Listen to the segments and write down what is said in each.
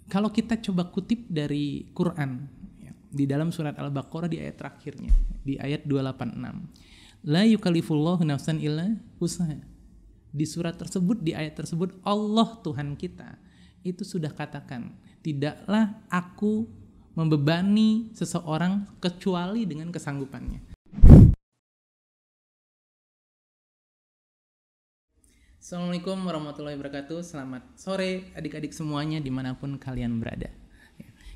Kalau kita coba kutip dari Quran, ya, di dalam surat Al-Baqarah di ayat terakhirnya, di ayat 286, la yukallifullahu nafsan illa wus'aha. Di surat tersebut, di ayat tersebut, Allah Tuhan kita itu sudah katakan, tidaklah aku membebani seseorang kecuali dengan kesanggupannya. Assalamualaikum warahmatullahi wabarakatuh. Selamat sore adik-adik semuanya dimanapun kalian berada.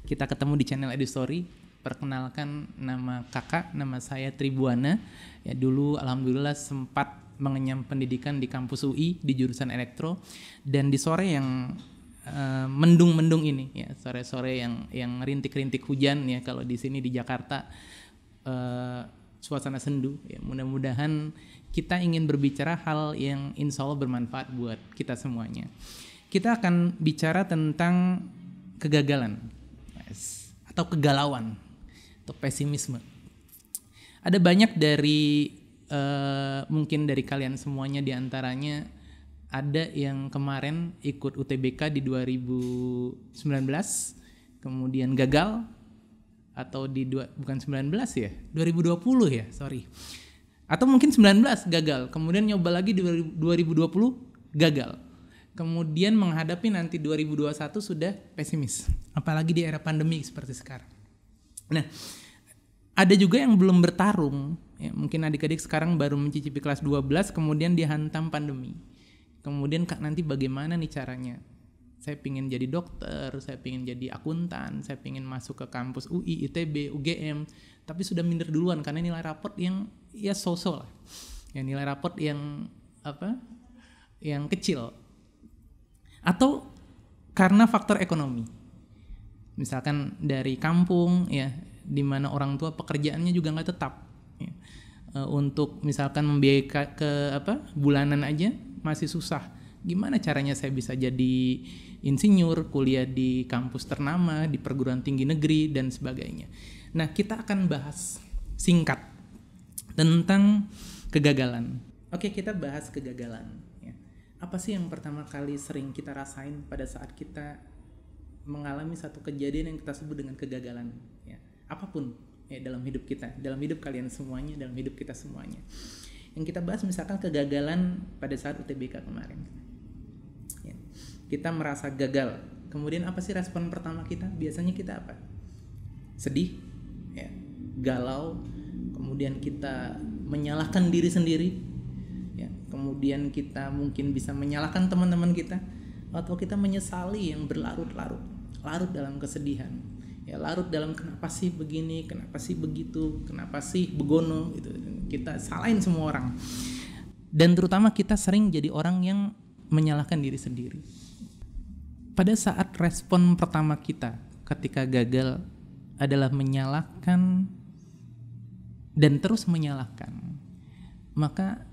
Kita ketemu di channel EduStory. Perkenalkan, nama kakak, nama saya Tribuana. Ya, dulu alhamdulillah sempat mengenyam pendidikan di kampus UI di jurusan elektro. Dan di sore yang mendung-mendung ini, ya, sore-sore yang rintik-rintik hujan, ya, kalau di sini di Jakarta suasana sendu, ya, mudah-mudahan kita ingin berbicara hal yang insya Allah bermanfaat buat kita semuanya. Kita akan bicara tentang kegagalan atau kegalauan atau pesimisme. Ada banyak dari mungkin dari kalian semuanya, diantaranya ada yang kemarin ikut UTBK di 2019 kemudian gagal, atau bukan 19 ya, 2020 ya, sorry. Atau mungkin 19 gagal, kemudian nyoba lagi di 2020 gagal. Kemudian menghadapi nanti 2021 sudah pesimis. Apalagi di era pandemi seperti sekarang. Nah, ada juga yang belum bertarung, ya, mungkin adik-adik sekarang baru mencicipi kelas 12 kemudian dihantam pandemi. Kemudian Kak, nanti bagaimana nih caranya? Saya pengen jadi dokter, saya pengen jadi akuntan, saya pengen masuk ke kampus UI, ITB, UGM, tapi sudah minder duluan karena nilai raport yang ya so-so lah. Ya, nilai raport yang yang kecil. Atau karena faktor ekonomi. Misalkan dari kampung, ya, di mana orang tua pekerjaannya juga nggak tetap. Ya. Untuk misalkan membiayai bulanan aja masih susah. Gimana caranya saya bisa jadi insinyur, kuliah di kampus ternama, di perguruan tinggi negeri, dan sebagainya. Nah, kita akan bahas singkat tentang kegagalan. Oke, kita bahas kegagalan. Ya. Apa sih yang pertama kali sering kita rasain pada saat kita mengalami satu kejadian yang kita sebut dengan kegagalan? Ya. Apapun, ya, dalam hidup kita, dalam hidup kalian semuanya, dalam hidup kita semuanya. Yang kita bahas misalkan kegagalan pada saat UTBK kemarin. Ya. Kita merasa gagal. Kemudian apa sih respon pertama kita? Biasanya kita apa? Sedih, ya, galau. Kemudian kita menyalahkan diri sendiri. Ya. Kemudian kita mungkin bisa menyalahkan teman-teman kita, atau kita menyesali yang berlarut-larut, larut dalam kesedihan. Ya, larut dalam kenapa sih begini, kenapa sih begitu, kenapa sih begono gitu. Kita salahin semua orang. Dan terutama kita sering jadi orang yang menyalahkan diri sendiri. Pada saat respon pertama kita ketika gagal adalah menyalahkan dan terus menyalahkan, maka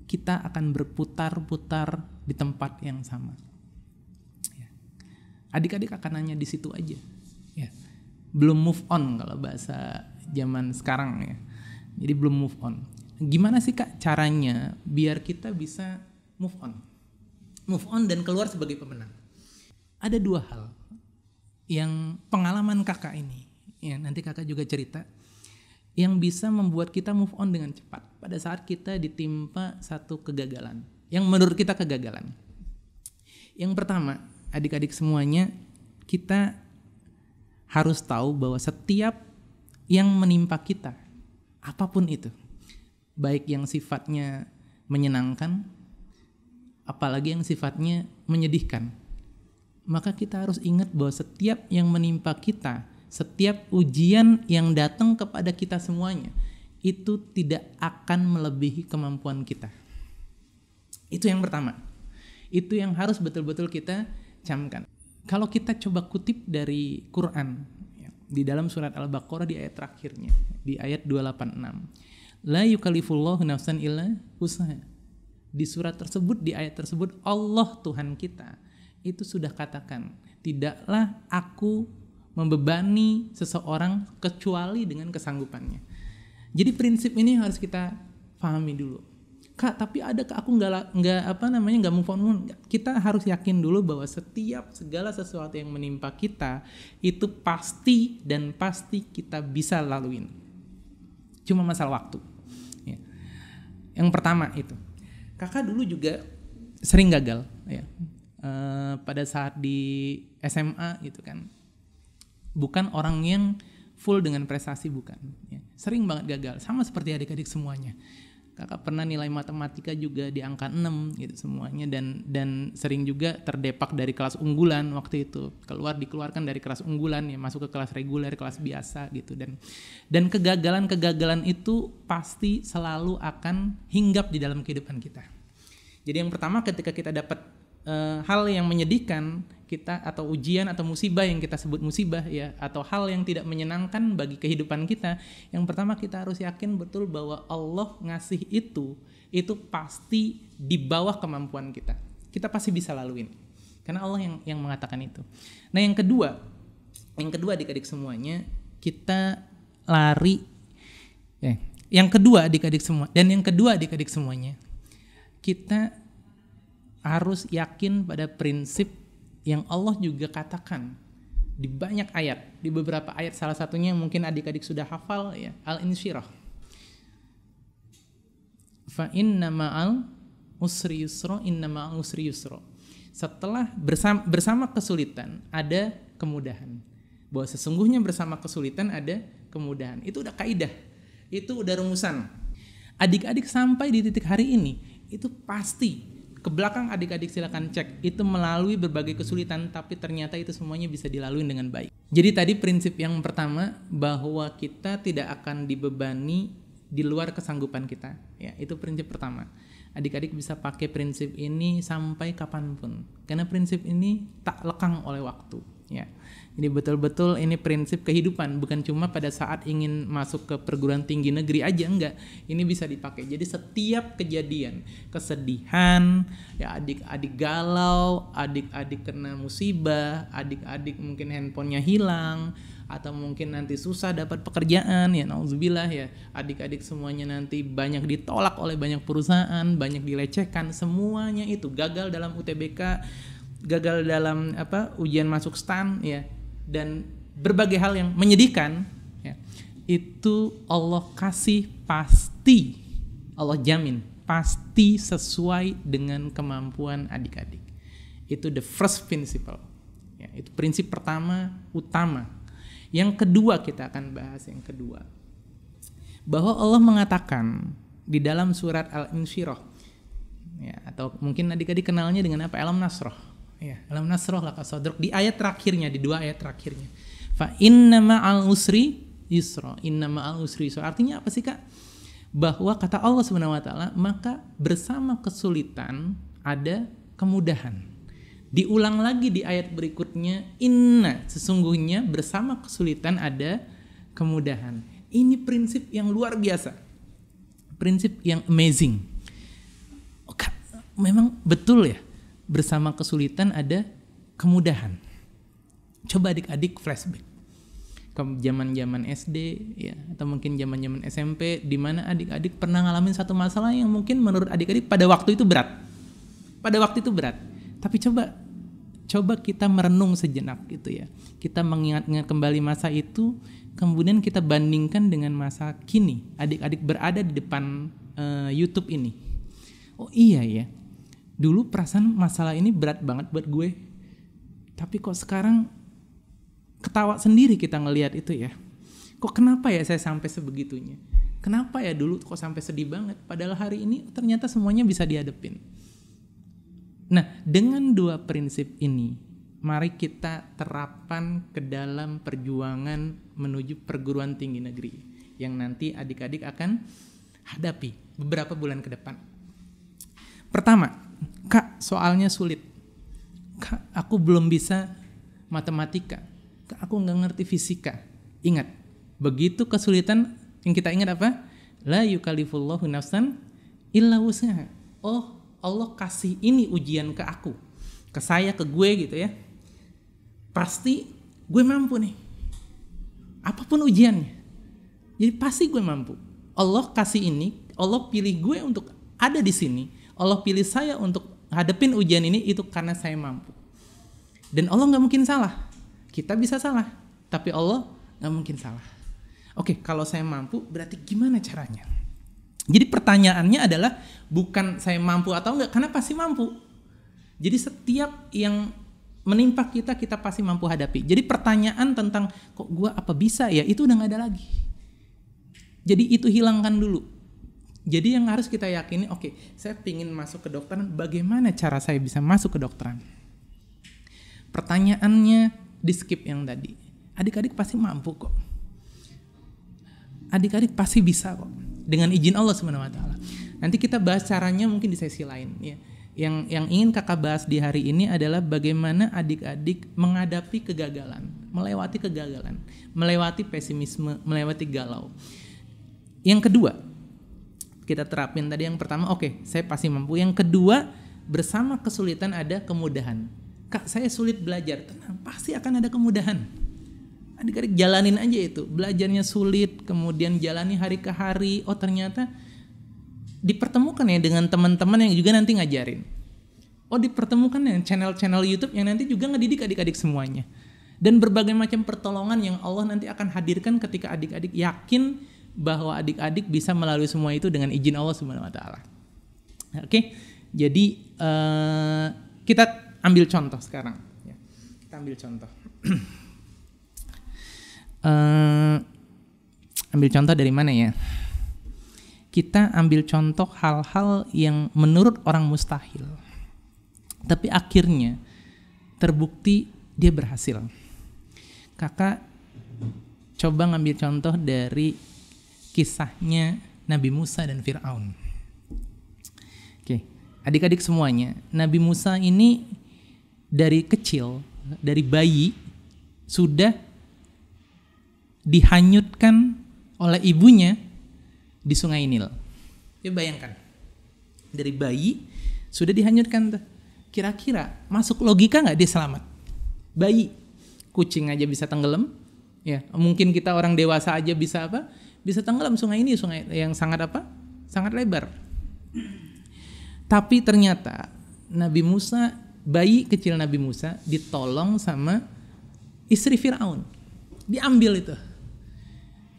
kita akan berputar-putar di tempat yang sama. Adik-adik akan nanya di situ aja, ya. Belum move on kalau bahasa zaman sekarang, ya. Jadi belum move on. Gimana sih Kak caranya biar kita bisa move on dan keluar sebagai pemenang? Ada dua hal yang pengalaman kakak ini, ya, nanti kakak juga cerita, yang bisa membuat kita move on dengan cepat pada saat kita ditimpa satu kegagalan, yang menurut kita kegagalan. Yang pertama, adik-adik semuanya, kita harus tahu bahwa setiap yang menimpa kita, apapun itu, baik yang sifatnya menyenangkan, apalagi yang sifatnya menyedihkan, maka kita harus ingat bahwa setiap yang menimpa kita, setiap ujian yang datang kepada kita semuanya, itu tidak akan melebihi kemampuan kita. Itu yang pertama. Itu yang harus betul-betul kita camkan. Kalau kita coba kutip dari Quran, ya, di dalam surat Al-Baqarah di ayat terakhirnya, di ayat 286, la yukallifullahu nafsan illa wus'aha. Di surat tersebut, di ayat tersebut, Allah Tuhan kita itu sudah katakan, tidaklah aku membebani seseorang kecuali dengan kesanggupannya. Jadi prinsip ini harus kita pahami dulu. Kak, tapi ada Kak, aku nggak move on. Kita harus yakin dulu bahwa segala sesuatu yang menimpa kita itu pasti kita bisa laluin. Cuma masalah waktu. Ya. Yang pertama itu, kakak dulu juga sering gagal, ya. Pada saat di SMA gitu kan, bukan orang yang full dengan prestasi, bukan. Ya. Sering banget gagal, sama seperti adik-adik semuanya. Kakak pernah nilai matematika juga di angka 6 gitu semuanya, dan sering juga terdepak dari kelas unggulan waktu itu, dikeluarkan dari kelas unggulan ya, masuk ke kelas reguler, kelas biasa gitu, dan kegagalan itu pasti selalu akan hinggap di dalam kehidupan kita. Jadi yang pertama, ketika kita dapat hal yang menyedihkan kita, atau ujian atau musibah yang kita sebut musibah ya, atau hal yang tidak menyenangkan bagi kehidupan kita, yang pertama kita harus yakin betul bahwa Allah ngasih itu pasti di bawah kemampuan kita. Kita pasti bisa laluin, karena Allah yang mengatakan itu. Nah yang kedua adik-adik semuanya, kita lari ya. Yang kedua adik-adik semuanya, kita harus yakin pada prinsip yang Allah juga katakan di banyak ayat, di beberapa ayat, salah satunya yang mungkin adik-adik sudah hafal ya, Al-Insyirah. Fa inna ma'al usri yusra, inna ma'al usri yusra. Setelah bersama kesulitan ada kemudahan. Bahwa sesungguhnya bersama kesulitan ada kemudahan. Itu udah kaidah, itu udah rumusan. Adik-adik sampai di titik hari ini, itu pasti ke belakang adik-adik silakan cek, itu melalui berbagai kesulitan, tapi ternyata itu semuanya bisa dilalui dengan baik. Jadi tadi prinsip yang pertama, bahwa kita tidak akan dibebani di luar kesanggupan kita. Ya, itu prinsip pertama. Adik-adik bisa pakai prinsip ini sampai kapanpun, karena prinsip ini tak lekang oleh waktu. Ya, jadi betul-betul ini prinsip kehidupan, bukan cuma pada saat ingin masuk ke perguruan tinggi negeri aja, enggak. Ini bisa dipakai. Jadi setiap kejadian, kesedihan, ya adik-adik galau, adik-adik kena musibah, adik-adik mungkin handphonenya hilang, atau mungkin nanti susah dapat pekerjaan, ya nauzubillah ya, adik-adik semuanya nanti banyak ditolak oleh banyak perusahaan, banyak dilecehkan, semuanya itu gagal dalam UTBK, gagal dalam ujian masuk STAN ya, dan berbagai hal yang menyedihkan ya, itu Allah kasih pasti, Allah jamin pasti sesuai dengan kemampuan adik-adik. Itu the first principle ya, itu prinsip pertama utama. Yang kedua, kita akan bahas yang kedua, bahwa Allah mengatakan di dalam surat Al-Insyirah ya, atau mungkin adik-adik kenalnya dengan apa, Alam Nasrah ya, Alam Nasrah laka sadrak, di ayat terakhirnya, di dua ayat terakhirnya, fa inna ma'al usri yusra, inna ma'al usri yusra. Artinya apa sih Kak? Bahwa kata Allah Subhanahu wa taala, maka bersama kesulitan ada kemudahan. Diulang lagi di ayat berikutnya, inna, sesungguhnya bersama kesulitan ada kemudahan. Ini prinsip yang luar biasa, prinsip yang amazing. Oh, Kak, memang betul ya, bersama kesulitan ada kemudahan. Coba adik-adik flashback ke zaman-zaman SD ya, atau mungkin zaman-zaman SMP, di mana adik-adik pernah ngalamin satu masalah yang mungkin menurut adik-adik pada waktu itu berat. Tapi coba kita merenung sejenak gitu ya. Kita mengingat-ingat kembali masa itu, kemudian kita bandingkan dengan masa kini. Adik-adik berada di depan YouTube ini. Oh iya ya, dulu perasaan masalah ini berat banget buat gue, tapi kok sekarang ketawa sendiri kita ngelihat itu ya. Kok kenapa ya saya sampai sebegitunya? Kenapa ya dulu kok sampai sedih banget? Padahal hari ini ternyata semuanya bisa dihadapin. Nah, dengan dua prinsip ini, mari kita terapkan ke dalam perjuangan menuju perguruan tinggi negeri yang nanti adik-adik akan hadapi beberapa bulan ke depan. Pertama, Kak, soalnya sulit. Kak, aku belum bisa matematika. Kak, aku nggak ngerti fisika. Ingat, begitu kesulitan, yang kita ingat apa? La yukallifullahu nafsan illa wus'aha. Oh, Allah kasih ini ujian ke aku, ke saya, ke gue gitu ya. Pasti gue mampu nih. Apapun ujiannya. Jadi pasti gue mampu. Allah kasih ini, Allah pilih gue untuk ada di sini, Allah pilih saya untuk hadapin ujian ini itu karena saya mampu. Dan Allah nggak mungkin salah. Kita bisa salah, tapi Allah nggak mungkin salah. Oke, kalau saya mampu, berarti gimana caranya? Jadi pertanyaannya adalah bukan saya mampu atau enggak, karena pasti mampu. Jadi setiap yang menimpa kita pasti mampu hadapi. Jadi pertanyaan tentang kok gua apa bisa ya, itu udah nggak ada lagi. Jadi itu hilangkan dulu. Jadi yang harus kita yakini, oke, saya pingin masuk ke kedokteran, bagaimana cara saya bisa masuk ke kedokteran? Pertanyaannya di skip yang tadi. Adik-adik pasti mampu kok. Adik-adik pasti bisa kok. Dengan izin Allah Subhanahu wa taala. Nanti kita bahas caranya mungkin di sesi lain ya. Yang ingin kakak bahas di hari ini adalah bagaimana adik-adik menghadapi kegagalan, melewati pesimisme, melewati galau. Yang kedua, kita terapin tadi yang pertama, oke, saya pasti mampu. Yang kedua, bersama kesulitan ada kemudahan. Kak, saya sulit belajar, tenang, pasti akan ada kemudahan. Adik-adik jalanin aja itu, belajarnya sulit, kemudian jalani hari ke hari, oh ternyata dipertemukan ya dengan teman-teman yang juga nanti ngajarin. Oh dipertemukan dengan channel-channel YouTube yang nanti juga ngedidik adik-adik semuanya. Dan berbagai macam pertolongan yang Allah nanti akan hadirkan ketika adik-adik yakin bahwa adik-adik bisa melalui semua itu dengan izin Allah Subhanahu wa taala. Oke. Jadi kita ambil contoh sekarang ya. Kita ambil contoh. Ambil contoh dari mana ya? Kita ambil contoh hal-hal yang menurut orang mustahil, tapi akhirnya terbukti dia berhasil. Kakak coba ngambil contoh dari kisahnya Nabi Musa dan Fir'aun. Oke, adik-adik semuanya, Nabi Musa ini dari kecil, dari bayi sudah dihanyutkan oleh ibunya di Sungai Nil. Ya bayangkan, dari bayi sudah dihanyutkan tuh. Kira-kira masuk logika nggak dia selamat? Bayi, kucing aja bisa tenggelam, ya mungkin kita orang dewasa aja bisa apa? Bisa tenggelam sungai ini, sungai yang sangat apa? Sangat lebar. Tapi ternyata Nabi Musa, bayi kecil Nabi Musa ditolong sama istri Fir'aun, diambil itu.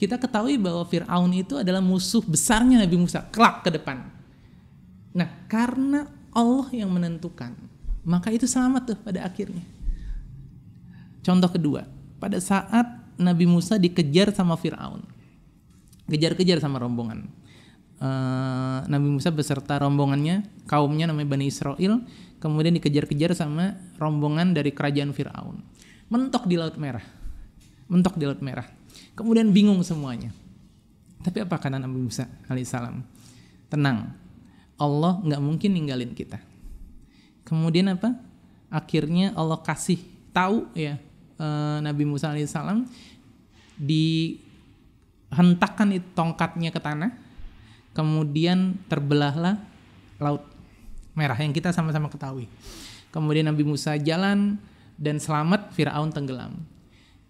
Kita ketahui bahwa Fir'aun itu adalah musuh besarnya Nabi Musa kelak ke depan. Nah, karena Allah yang menentukan, maka itu selamat tuh pada akhirnya. Contoh kedua, pada saat Nabi Musa dikejar sama Fir'aun, kejar-kejar sama rombongan. Nabi Musa beserta rombongannya, kaumnya namanya Bani Israel, kemudian dikejar-kejar sama rombongan dari kerajaan Fir'aun. Mentok di Laut Merah. Kemudian bingung semuanya. Tapi apa kata Nabi Musa alaihissalam? Tenang, Allah nggak mungkin ninggalin kita. Kemudian apa? Akhirnya Allah kasih tahu ya Nabi Musa alaihissalam, dihentakkan itu tongkatnya ke tanah, kemudian terbelahlah Laut Merah yang kita sama-sama ketahui. Kemudian Nabi Musa jalan dan selamat, Fir'aun tenggelam.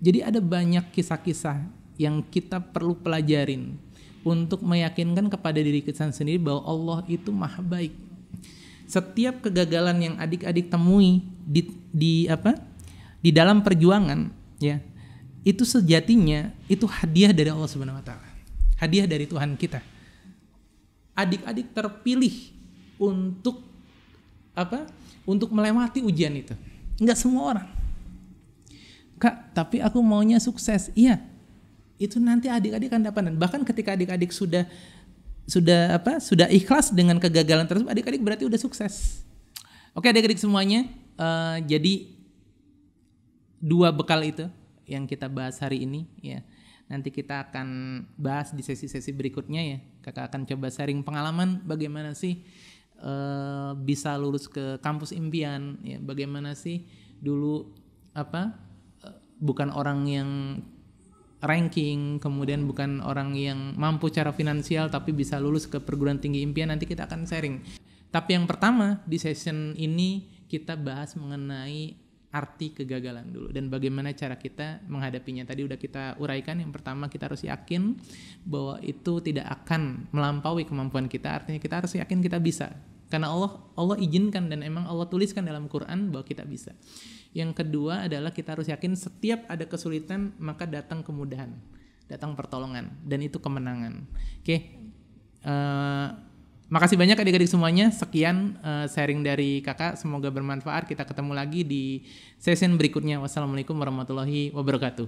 Jadi ada banyak kisah-kisah yang kita perlu pelajarin untuk meyakinkan kepada diri kita sendiri bahwa Allah itu maha baik. Setiap kegagalan yang adik-adik temui di dalam perjuangan ya, itu sejatinya itu hadiah dari Allah Subhanahu wa taala. Hadiah dari Tuhan kita. Adik-adik terpilih untuk apa? Untuk melewati ujian itu. Enggak semua orang. Kak, tapi aku maunya sukses. Iya. Itu nanti adik-adik akan dapatkan. Bahkan ketika adik-adik sudah ikhlas dengan kegagalan tersebut, adik-adik berarti udah sukses. Oke, adik-adik semuanya, jadi 2 bekal itu yang kita bahas hari ini ya. Nanti kita akan bahas di sesi-sesi berikutnya ya. Kakak akan coba sharing pengalaman bagaimana sih bisa lulus ke kampus impian ya. Bagaimana sih dulu bukan orang yang ranking, kemudian bukan orang yang mampu secara finansial tapi bisa lulus ke perguruan tinggi impian. Nanti kita akan sharing. Tapi yang pertama di session ini kita bahas mengenai arti kegagalan dulu dan bagaimana cara kita menghadapinya. Tadi udah kita uraikan, yang pertama kita harus yakin bahwa itu tidak akan melampaui kemampuan kita, artinya kita harus yakin kita bisa. Karena Allah izinkan dan emang Allah tuliskan dalam Quran bahwa kita bisa. Yang kedua adalah kita harus yakin setiap ada kesulitan maka datang kemudahan, datang pertolongan, dan itu kemenangan. Oke. Makasih banyak adik-adik semuanya. Sekian sharing dari kakak, semoga bermanfaat. Kita ketemu lagi di session berikutnya. Wassalamualaikum warahmatullahi wabarakatuh.